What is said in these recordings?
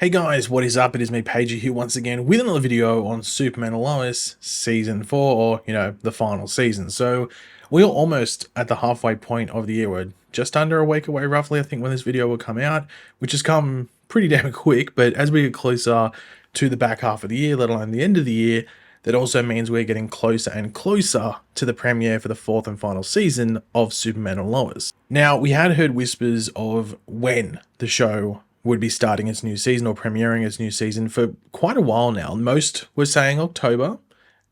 Hey guys, what is up? It is me, Pagey, here once again with another video on Superman and Lois Season 4, or, the final season. So, we're almost at the halfway point of the year. We're just under a week away, roughly, I think, when this video will come out, which has come pretty damn quick, but as we get closer to the back half of the year, let alone the end of the year, that also means we're getting closer and closer to the premiere for the fourth and final season of Superman and Lois. Now, we had heard whispers of when the show would be starting its new season or premiering its new season for quite a while now. Most were saying October,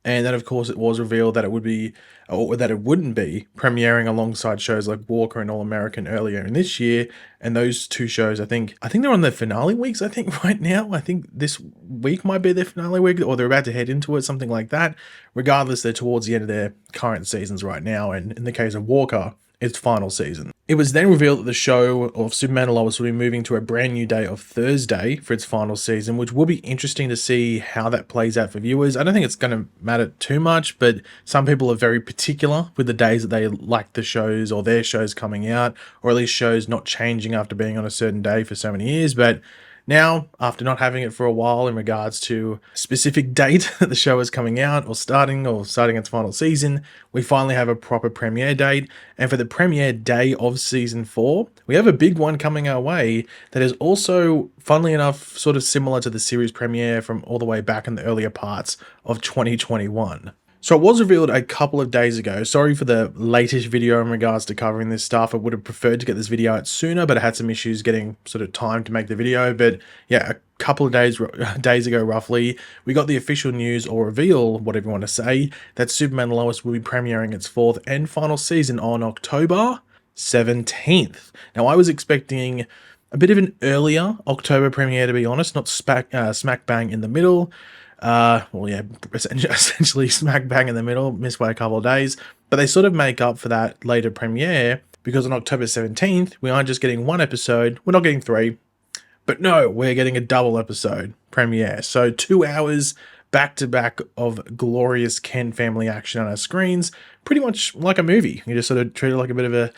and then of course it was revealed that it would be, or that it wouldn't be, premiering alongside shows like Walker and All American earlier in this year. And those two shows, I think they're on their finale weeks, I think, right now. I think this week might be their finale week, or they're about to head into it, something like that. Regardless, they're towards the end of their current seasons right now, and in the case of Walker, its final season. It was then revealed that the show of Superman and Lois will be moving to a brand new day of Thursday for its final season, which will be interesting to see how that plays out for viewers. I don't think it's going to matter too much, but some people are very particular with the days that they like the shows or their shows coming out, or at least shows not changing after being on a certain day for so many years. But now, after not having it for a while in regards to a specific date that the show is coming out or starting its final season, we finally have a proper premiere date. And for the premiere day of season 4, we have a big one coming our way that is also, funnily enough, sort of similar to the series premiere from all the way back in the earlier parts of 2021. So it was revealed a couple of days ago. Sorry for the latest video in regards to covering this stuff. I would have preferred to get this video out sooner, but I had some issues getting sort of time to make the video. But yeah, a couple of days ago roughly, we got the official news, or reveal, whatever you want to say, that Superman and Lois will be premiering its fourth and final season on October 17th. Now, I was expecting a bit of an earlier October premiere, to be honest, not smack bang in the middle. Essentially smack bang in the middle, missed by a couple of days. But they sort of make up for that later premiere, because on October 17th, we aren't just getting one episode, we're not getting 3, but no, we're getting a double episode premiere. So 2 hours back to back of glorious Ken family action on our screens, pretty much like a movie. You just sort of treat it like a bit of a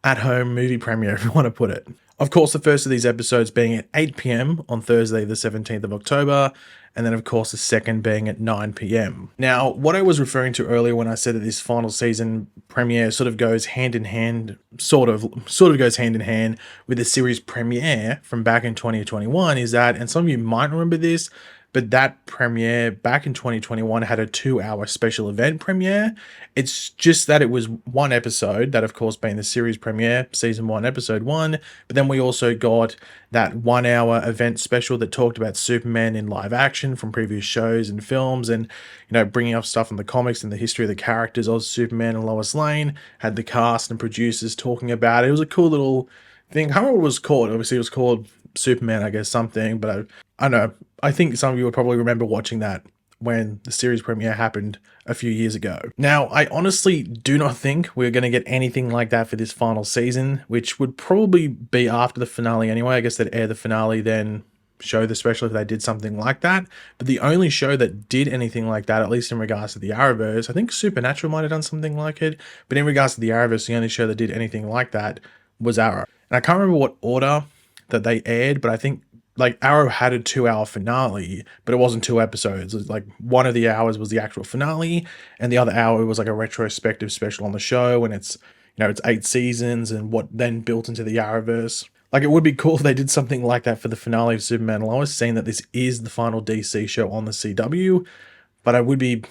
at-home movie premiere, if you want to put it. Of course, the first of these episodes being at 8 p.m. on Thursday, the 17th of October, and then, of course, the second being at 9 p.m. Now, what I was referring to earlier when I said that this final season premiere sort of goes hand in hand, sort of goes hand in hand with the series premiere from back in 2021 is that, and some of you might remember this, but that premiere back in 2021 had a 2-hour special event premiere. It's just that it was one episode, that of course being the series premiere, season 1, episode 1, but then we also got that 1-hour event special that talked about Superman in live action from previous shows and films, and bringing up stuff from the comics and the history of the characters of Superman and Lois Lane, had the cast and producers talking about it. It was a cool little thing. I can't remember what it was called. Obviously it was called Superman, I guess, something, but I don't know. I think some of you will probably remember watching that when the series premiere happened a few years ago. Now, I honestly do not think we're going to get anything like that for this final season, which would probably be after the finale anyway. I guess they'd air the finale, then show the special if they did something like that. But the only show that did anything like that, at least in regards to the Arrowverse, I think Supernatural might have done something like it, but in regards to the Arrowverse, the only show that did anything like that was Arrow. And I can't remember what order that they aired, but I think Arrow had a 2-hour finale, but it wasn't 2 episodes. It was like one of the hours was the actual finale, and the other hour was like a retrospective special on the show, and it's, it's 8 seasons and what then built into the Arrowverse. It would be cool if they did something like that for the finale of Superman and Lois, saying that this is the final DC show on the CW, but I'd be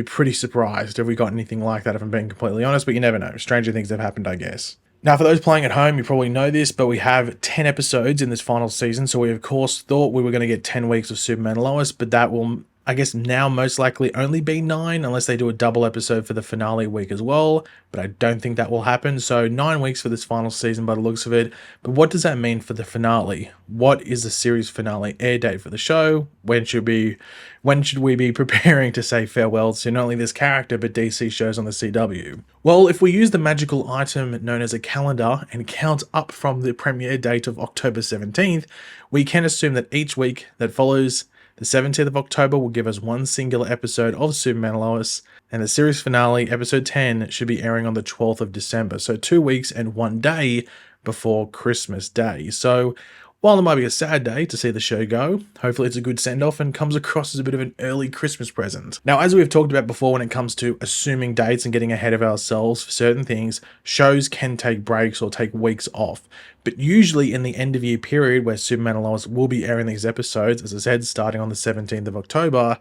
pretty surprised if we got anything like that, if I'm being completely honest, but you never know. Stranger things have happened, I guess. Now, for those playing at home, you probably know this, but we have 10 episodes in this final season, so we, of course, thought we were going to get 10 weeks of Superman and Lois, but that will, I guess, now most likely only be 9, unless they do a double episode for the finale week as well, but I don't think that will happen. So 9 weeks for this final season by the looks of it. But what does that mean for the finale? What is the series finale air date for the show? When should we be preparing to say farewell to not only this character, but DC shows on the CW? Well, if we use the magical item known as a calendar and count up from the premiere date of October 17th, we can assume that each week that follows the 17th of October will give us one singular episode of Superman and Lois, and the series finale, episode 10, should be airing on the 12th of December. So 2 weeks and 1 day before Christmas Day. So While it might be a sad day to see the show go, hopefully it's a good send-off and comes across as a bit of an early Christmas present. Now, as we've talked about before, when it comes to assuming dates and getting ahead of ourselves for certain things, shows can take breaks or take weeks off. But usually in the end of year period where Superman and Lois will be airing these episodes, as I said, starting on the 17th of October,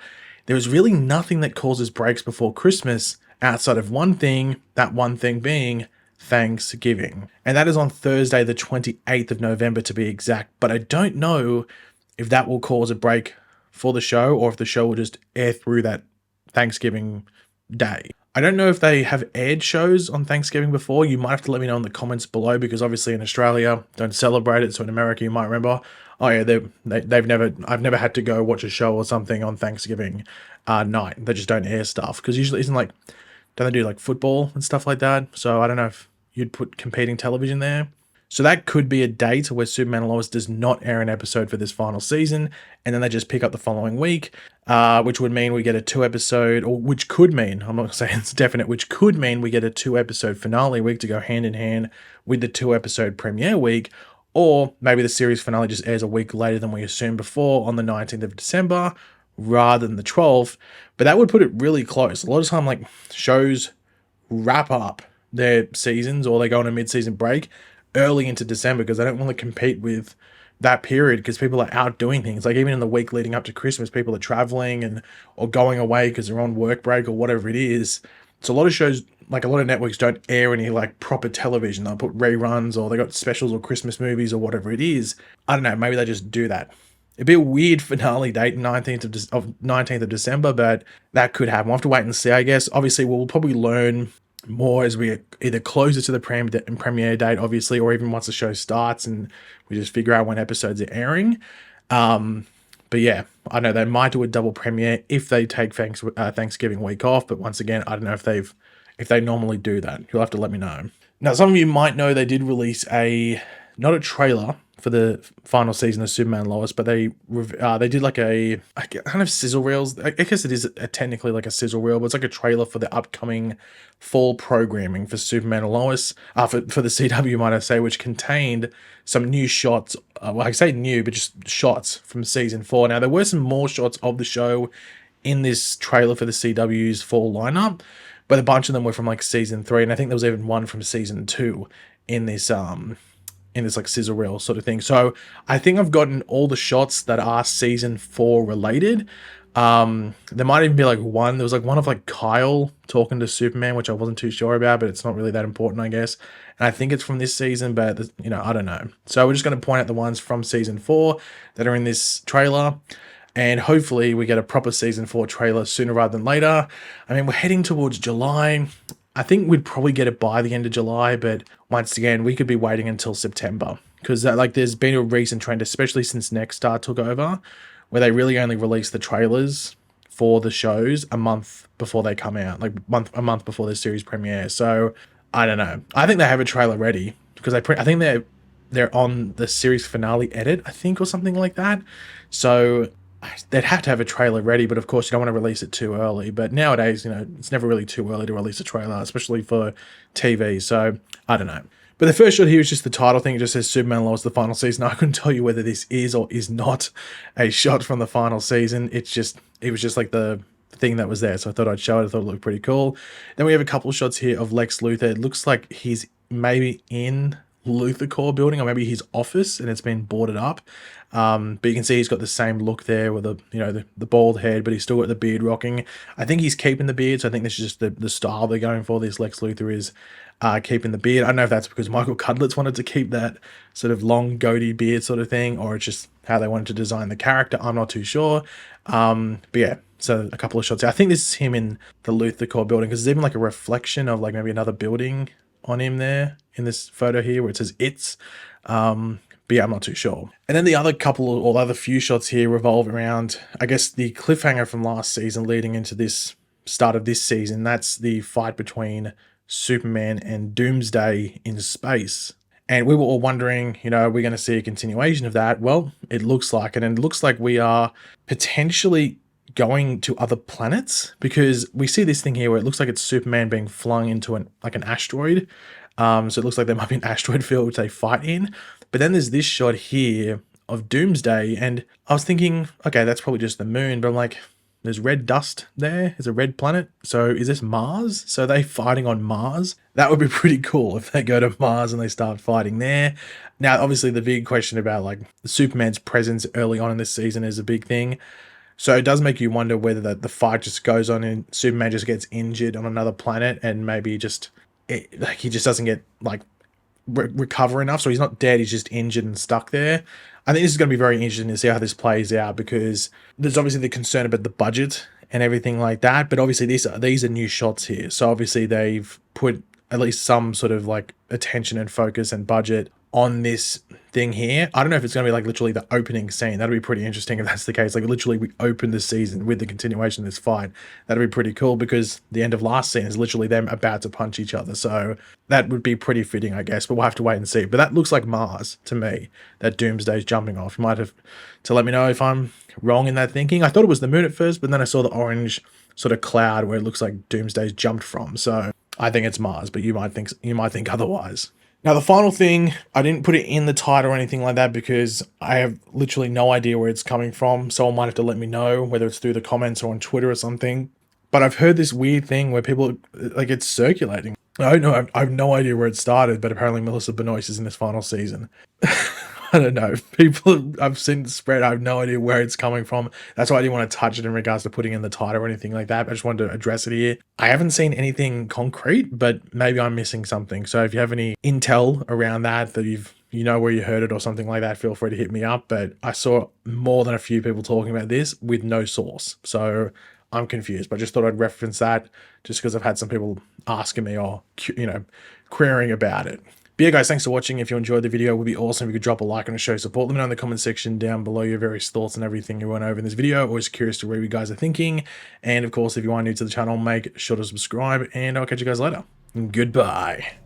there is really nothing that causes breaks before Christmas outside of one thing, that one thing being Thanksgiving. And that is on Thursday, the 28th of November to be exact. But I don't know if that will cause a break for the show or if the show will just air through that Thanksgiving day. I don't know if they have aired shows on Thanksgiving before. You might have to let me know in the comments below, because obviously in Australia don't celebrate it. So in America you might remember, oh yeah, I've never had to go watch a show or something on Thanksgiving night. They just don't air stuff, because usually don't they do like football and stuff like that? So I don't know if you'd put competing television there. So that could be a date where Superman and Lois does not air an episode for this final season, and then they just pick up the following week, which would mean we get a 2-episode, or which could mean, I'm not saying it's definite, which could mean we get a 2-episode finale week to go hand in hand with the 2-episode premiere week, or maybe the series finale just airs a week later than we assumed before on the 19th of December, rather than the 12th. But that would put it really close. A lot of time, like, shows wrap up their seasons or they go on a mid-season break early into December because they don't want to compete with that period, because people are out doing things. Like even in the week leading up to Christmas, people are traveling and or going away because they're on work break or whatever it is. So a lot of shows, like a lot of networks, don't air any like proper television. They'll put reruns or they got specials or Christmas movies or whatever it is. I don't know, maybe they just do that. It'd be a weird finale date, 19th of December, but that could happen. We'll have to wait and see, I guess. Obviously, we'll probably learn more as we either closer to the premiere date, obviously, or even once the show starts and we just figure out when episodes are airing. But yeah, I know they might do a double premiere if they take Thanksgiving week off. But once again, I don't know if they normally do that. You'll have to let me know. Now, some of you might know they did release not a trailer for the final season of Superman and Lois, but they did like a kind of sizzle reels. I guess it is technically like a sizzle reel, but it's like a trailer for the upcoming fall programming for Superman and Lois, for the CW, might I say, which contained some new shots. Well, I say new, but just shots from season 4. Now, there were some more shots of the show in this trailer for the CW's fall lineup, but a bunch of them were from like season 3, and I think there was even one from season 2 in this like sizzle reel sort of thing. So I think I've gotten all the shots that are season 4 related. There might even be like one. There was like one of like Kyle talking to Superman, which I wasn't too sure about, but it's not really that important, I guess. And I think it's from this season, but I don't know. So we're just going to point out the ones from season 4 that are in this trailer. And hopefully we get a proper season 4 trailer sooner rather than later. I mean, we're heading towards July. I think we'd probably get it by the end of July, but once again, we could be waiting until September, because there's been a recent trend, especially since Nexstar took over, where they really only release the trailers for the shows a month before they come out, like a month before the series premiere. So I don't know. I think they have a trailer ready because I think they're on the series finale edit, I think, or something like that. So they'd have to have a trailer ready, but of course you don't want to release it too early. But nowadays, it's never really too early to release a trailer, especially for TV. So I don't know. But the first shot here is just the title thing. It just says Superman and Lois, the final season. I couldn't tell you whether this is or is not a shot from the final season. It was just like the thing that was there. So I thought I'd show it. I thought it looked pretty cool. Then we have a couple of shots here of Lex Luthor. It looks like he's maybe in Luthor Corps building, or maybe his office, and it's been boarded up. But you can see he's got the same look there with the bald head, but he's still got the beard rocking. I think he's keeping the beard, so I think this is just the style they're going for. This Lex Luthor is keeping the beard. I don't know if that's because Michael Cudlitz wanted to keep that sort of long goatee beard sort of thing, or it's just how they wanted to design the character. I'm not too sure. But yeah, so a couple of shots here. I think this is him in the Luthor Corps building, because there's even like a reflection of like maybe another building on him there in this photo here where it says it's. But yeah, I'm not too sure. And then the other few shots here revolve around, I guess, the cliffhanger from last season leading into this start of this season. That's the fight between Superman and Doomsday in space. And we were all wondering, are we going to see a continuation of that? Well, it looks like it. And it looks like we are potentially going to other planets, because we see this thing here where it looks like it's Superman being flung into an asteroid. So it looks like there might be an asteroid field which they fight in. But then there's this shot here of Doomsday, and I was thinking, okay, that's probably just the moon, but I'm like, there's red dust there. It's a red planet. So is this Mars? So are they fighting on Mars? That would be pretty cool if they go to Mars and they start fighting there. Now, obviously, the big question about like Superman's presence early on in this season is a big thing. So it does make you wonder whether the fight just goes on and Superman just gets injured on another planet and maybe just like he just doesn't get like recover enough. So he's not dead, he's just injured and stuck there. I think this is going to be very interesting to see how this plays out, because there's obviously the concern about the budget and everything like that. But obviously these are new shots here. So obviously they've put at least some sort of like attention and focus and budget on this thing here. I don't know if it's going to be like literally the opening scene. That'd be pretty interesting if that's the case. Like literally we open the season with the continuation of this fight. That'd be pretty cool, because the end of last scene is literally them about to punch each other. So that would be pretty fitting, I guess, but we'll have to wait and see. But that looks like Mars to me, that Doomsday's jumping off. You might have to let me know if I'm wrong in that thinking. I thought it was the moon at first, but then I saw the orange sort of cloud where it looks like Doomsday's jumped from. So I think it's Mars, but you might think otherwise. Now, the final thing, I didn't put it in the title or anything like that because I have literally no idea where it's coming from. Someone might have to let me know, whether it's through the comments or on Twitter or something. But I've heard this weird thing where people, like, it's circulating. I don't know, I have no idea where it started, but apparently Melissa Benoist is in this final season. I don't know. People, I've seen the spread. I have no idea where it's coming from. That's why I didn't want to touch it in regards to putting in the title or anything like that. I just wanted to address it here. I haven't seen anything concrete, but maybe I'm missing something. So if you have any intel around that you know where you heard it or something like that, feel free to hit me up. But I saw more than a few people talking about this with no source. So I'm confused, but I just thought I'd reference that just because I've had some people asking me or, querying about it. But yeah, guys, thanks for watching. If you enjoyed the video, it would be awesome if you could drop a like and a show support. Let me know in the comment section down below your various thoughts and everything you went over in this video. Always curious to read what you guys are thinking. And of course, if you are new to the channel, make sure to subscribe, and I'll catch you guys later. Goodbye.